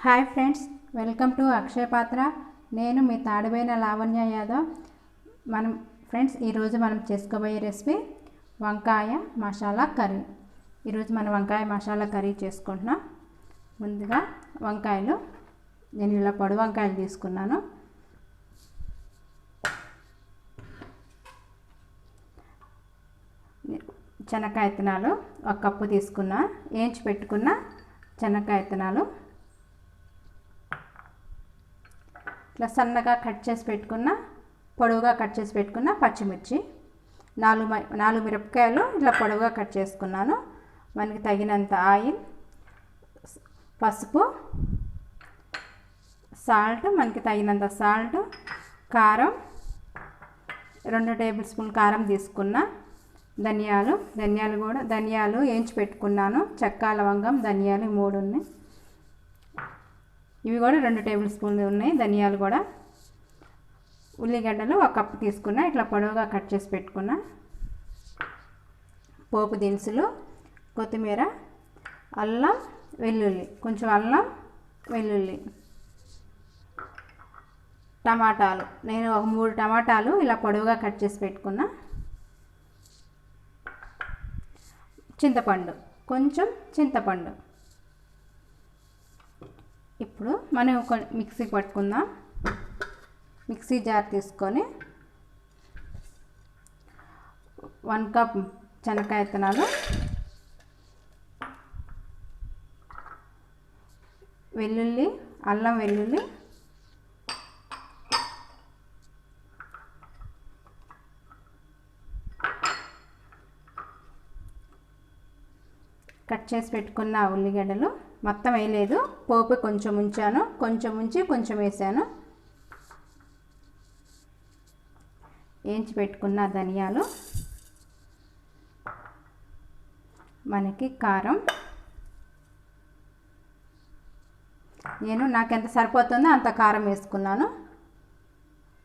Hi friends, welcome to అక్షయ పాత్ర. నేను మీ తాడిబోయిన లావణ్య యాదవ్. ఈరోజు మనం చేసుకోబోయే రెసిపీ వంకాయ మసాలా కర్రీ. ఈరోజు మనం వంకాయ మసాలా కర్రీ చేసుకుంటున్నాం. ముందుగా వంకాయలు, నేను ఇలా పొడి వంకాయలు తీసుకున్నాను. శనక్కాయ విత్తనాలు 1 కప్పు తీసుకున్నా. వేయించి పెట్టుకున్న శనక్కాయ విత్తనాలు, ఇట్లా సన్నగా కట్ చేసి పెట్టుకున్న, పొడవుగా కట్ చేసి పెట్టుకున్న పచ్చిమిర్చి, 4 మిరపకాయలు ఇట్లా పొడవుగా కట్ చేసుకున్నాను. మనకి తగినంత ఆయిల్, పసుపు, సాల్ట్, మనకి తగినంత సాల్ట్, కారం 2 టేబుల్ స్పూన్ కారం తీసుకున్న, ధనియాలు వేయించి పెట్టుకున్నాను. చెక్క, లవంగం, ధనియాలు 3 ఉన్నాయి. ఇవి కూడా 2 టేబుల్ స్పూన్లు ఉన్నాయి. ధనియాలు కూడా. ఉల్లిగడ్డలు 1 కప్పు తీసుకున్నా, ఇట్లా పొడవుగా కట్ చేసి పెట్టుకున్నా. పోపు దినుసులు, కొత్తిమీర, అల్లం వెల్లుల్లి, కొంచెం అల్లం వెల్లుల్లి, టమాటాలు, నేను 3 టమాటాలు ఇలా పొడవుగా కట్ చేసి పెట్టుకున్నా. చింతపండు, కొంచెం చింతపండు. ఇప్పుడు మనం మిక్సీకి పట్టుకుందాం. మిక్సీ జార్ తీసుకొని 1 కప్ శనక్కాయ విత్తనాలు, వెల్లుల్లి, అల్లం వెల్లుల్లి, కట్ చేసి పెట్టుకున్న ఉల్లిగడ్డలు, మొత్తం వేయలేదు, పోపు కొంచెం ఉంచాను, కొంచెం ఉంచి కొంచెం వేసాను. వేయించి పెట్టుకున్న ధనియాలు, మనకి కారం, నాకు ఎంత సరిపోతుందో అంత కారం వేసుకున్నాను.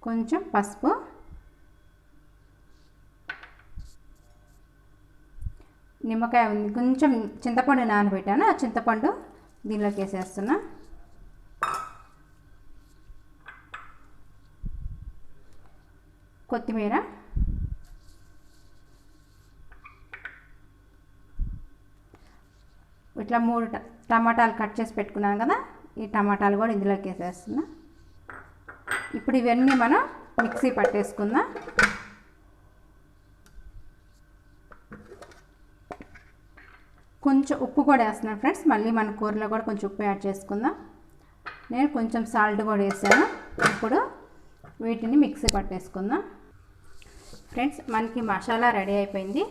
కొంచెం పసుపు, నిమ్మకాయ ఉంది, కొంచెం చింతపండు నానబెట్టాను, ఆ చింతపండు దీనిలోకి వేసేస్తున్నా. కొత్తిమీర, ఇట్లా 3 టమాటాలు కట్ చేసి పెట్టుకున్నాను కదా, ఈ టమాటాలు కూడా ఇందులోకి వేసేస్తున్నా. ఇప్పుడు ఇవన్నీ మనం మిక్సీ పట్టేసుకుందాం. కొంచెం ఉప్పు కూడా వేస్తున్నాను ఫ్రెండ్స్, మళ్ళీ మన కూరలో కూడా కొంచెం ఉప్పు యాడ్ చేసుకుందాం. నేను కొంచెం సాల్ట్ కూడా వేసాను. ఇప్పుడు వీటిని మిక్సీ పట్టేసుకుందాం. ఫ్రెండ్స్, మనకి మసాలా రెడీ అయిపోయింది.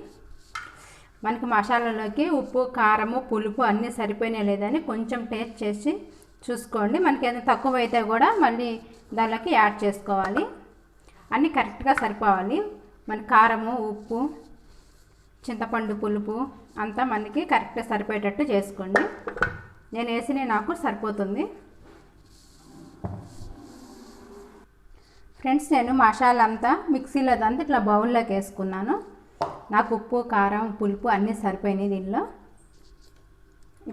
మనకి మసాలాలోకి ఉప్పు, కారము, పులుపు అన్నీ సరిపోయినా లేదని కొంచెం టేస్ట్ చేసి చూసుకోండి. మనకి ఏదైనా తక్కువ అయితే కూడా మళ్ళీ దానిలోకి యాడ్ చేసుకోవాలి. అన్నీ కరెక్ట్గా సరిపోవాలి. మన కారము, ఉప్పు, చింతపండు పులుపు అంతా మనకి కరెక్ట్గా సరిపోయేటట్టు చేసుకోండి. నేను వేసిన నాకు సరిపోతుంది. ఫ్రెండ్స్, నేను మసాలా అంతా మిక్సీలో అంతా ఇట్లా బౌల్లోకి వేసుకున్నాను. నాకు ఉప్పు, కారం, పులుపు అన్నీ సరిపోయినాయి దీనిలో.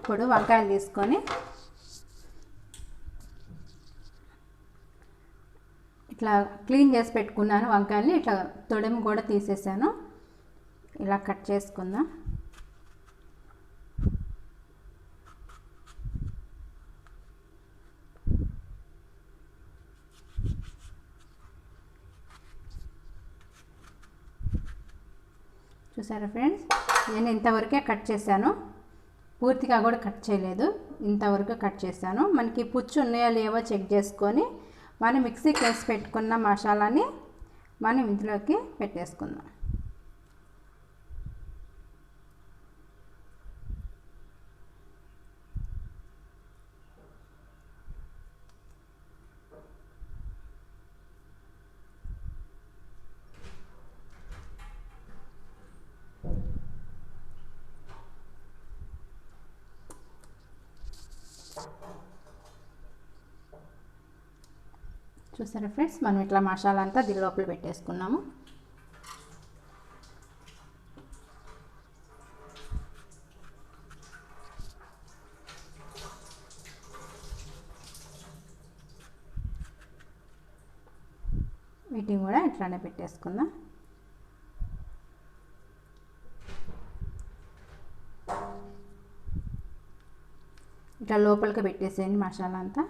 ఇప్పుడు వంకాయలు తీసుకొని ఇట్లా క్లీన్ చేసి పెట్టుకున్నాను. వంకాయల్ని ఇట్లా తొడిమి కూడా తీసేసాను. ఇలా కట్ చేసుకుందాం. చూసారా ఫ్రెండ్స్, నేను ఇంతవరకే కట్ చేశాను, పూర్తిగా కూడా కట్ చేయలేదు, ఇంతవరకు కట్ చేశాను. మనకి పుచ్చు ఉన్నాయో లేవో చెక్ చేసుకొని మనం మిక్సీకి వేసి పెట్టుకున్న మసాలాని మనం ఇందులోకి పెట్టేసుకుందాం. చూసారా ఫ్రెండ్స్, మనం ఇట్లా మసాలా అంతా దీని లోపల పెట్టేసుకున్నాము. వీటిని కూడా ఇట్లానే పెట్టేసుకుందాం. ఇట్లా లోపలికి పెట్టేసేయండి మసాలా అంతా.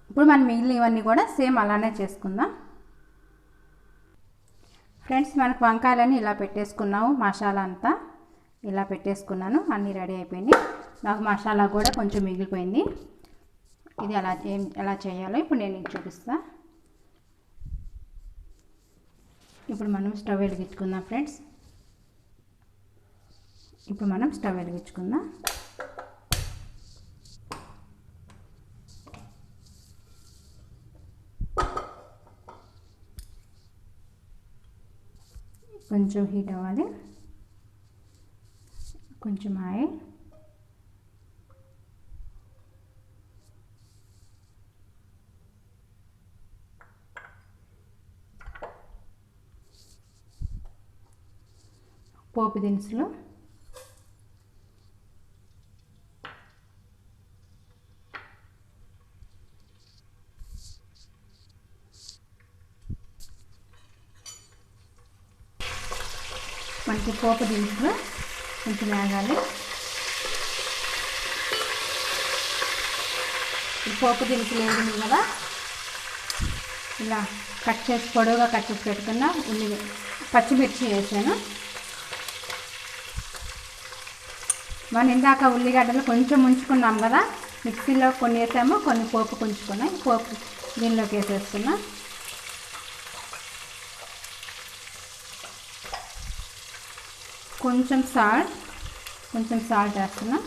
ఇప్పుడు మనం మిగిలినవన్నీ కూడా సేమ్ అలానే చేసుకుందాం. ఫ్రెండ్స్, మనకు వంకాయలని ఇలా పెట్టేసుకున్నాము. మసాలా అంతా ఇలా పెట్టేసుకున్నాను. అన్నీ రెడీ అయిపోయింది. నాకు మసాలా కూడా కొంచెం మిగిలిపోయింది. ఇది ఎలా చేయాలో ఇప్పుడు నేను చూపిస్తా. ఇప్పుడు మనం స్టవ్ వెలిగించుకుందాం ఫ్రెండ్స్. ఇప్పుడు మనం స్టవ్ వెలిగించుకుందాం. కొంచెం హీట్ అవ్వాలి. కొంచెం ఆయిల్, పోపు దినుసులు, మనకి పోపు దినుసులు కొంచెం వేగాలి. ఈ పోపు దినుసులు వేగింది కదా, ఇలా పొడవుగా కట్ చేసి పెట్టుకున్న పచ్చిమిర్చి వేసాను. మనం ఇందాక ఉల్లిగడ్డలు కొంచెం ఉంచుకున్నాం కదా, మిక్సీలో కొన్ని వేసాము, కొన్ని పోపు ఉంచుకున్నాం. పోపు దీనిలోకి వేసేసుకున్నాం. కొంచెం సాల్ట్ వేస్తున్నాం.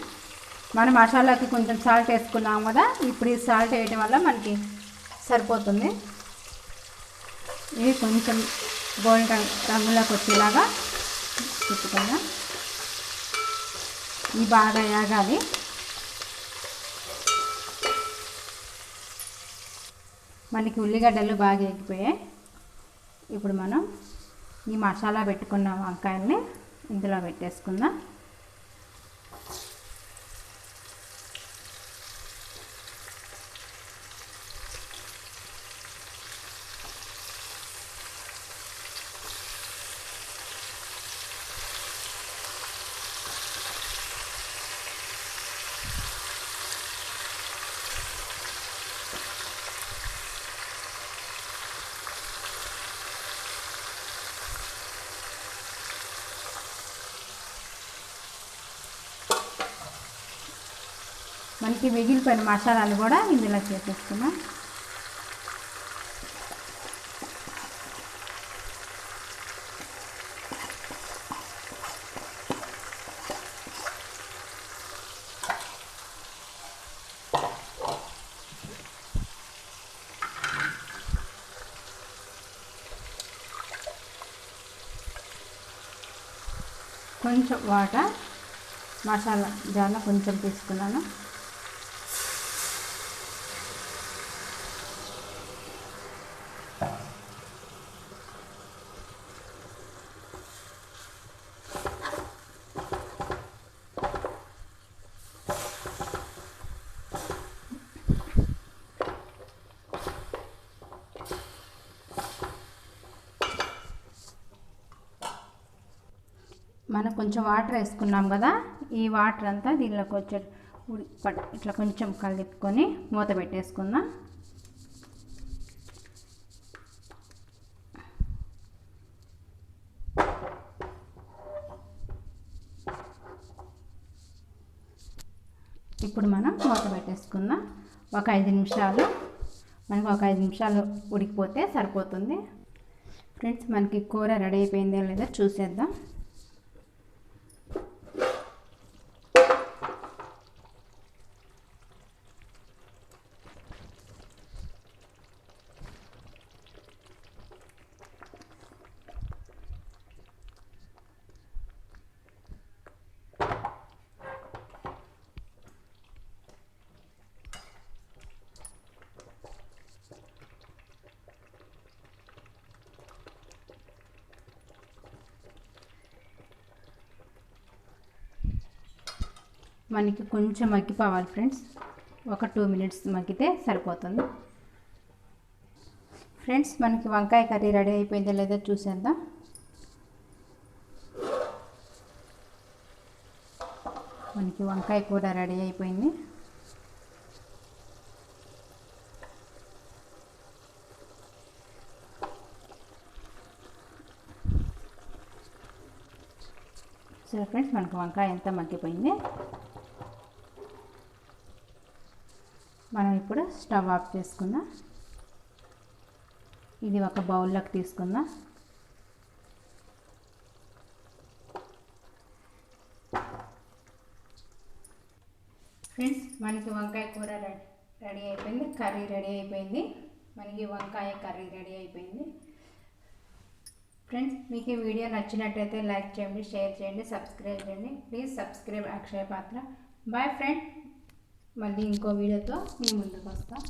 మనం మసాలాకి కొంచెం సాల్ట్ వేసుకున్నాం కదా, ఇప్పుడు ఈ సాల్ట్ వేయడం వల్ల మనకి సరిపోతుంది. ఇవి కొంచెం గోల్డెన్ రంగులోకి వచ్చేలాగా పెట్టుకుందాం. ఇవి బాగా వేగాలి. మనకి ఉల్లిగడ్డలు బాగా ఎగిపోయాయి. ఇప్పుడు మనం ఈ మసాలా పెట్టుకున్న వంకాయల్ని ఇందులో పెట్టేసుకుందాం. మనకి మిగిలిపోయిన మసాలాలు కూడా ఇందులో చేసేసుకున్నాం. కొంచెం వాటర్ మసాలా జార్లో కొంచెం తీసుకున్నాను. మనం కొంచెం వాటర్ వేసుకున్నాం కదా, ఈ వాటర్ అంతా దీనిలోకి వచ్చే ఇట్లా కొంచెం కలిపుకొని మూత పెట్టేసుకుందాం. ఇప్పుడు మనం మూత పెట్టేసుకుందాం. ఒక 5 నిమిషాలు, మనకు ఒక 5 నిమిషాలు ఉడికిపోతే సరిపోతుంది. ఫ్రెండ్స్, మనకి కూర రెడీ అయిపోయిందో లేదో చూసేద్దాం. మనకి కొంచెం మగ్గిపోవాలి ఫ్రెండ్స్. ఒక 2 మినిట్స్ మగ్గితే సరిపోతుంది. ఫ్రెండ్స్ మనకి వంకాయ కర్రీ రెడీ అయిపోయిందో లేదో చూసేద్దాం. మనకి వంకాయ కూడా రెడీ అయిపోయింది. సరే ఫ్రెండ్స్ మనకు వంకాయ ఎంత మగ్గిపోయింది. మనం ఇప్పుడు స్టవ్ ఆఫ్ చేసుకుందాం. ఇది ఒక బౌల్లోకి తీసుకుందాం. ఫ్రెండ్స్ మనకి వంకాయ కూర రెడీ అయిపోయింది, కర్రీ రెడీ అయిపోయింది. మనకి వంకాయ కర్రీ రెడీ అయిపోయింది. ఫ్రెండ్స్ మీకు ఈ వీడియో నచ్చినట్టయితే లైక్ చేయండి, షేర్ చేయండి, సబ్స్క్రైబ్ చేయండి. ప్లీజ్ సబ్స్క్రైబ్ అక్షయ పాత్ర. Boy friend. మళ్ళీ ఇంకో వీడియోతో మీ ముందుకు వస్తాం.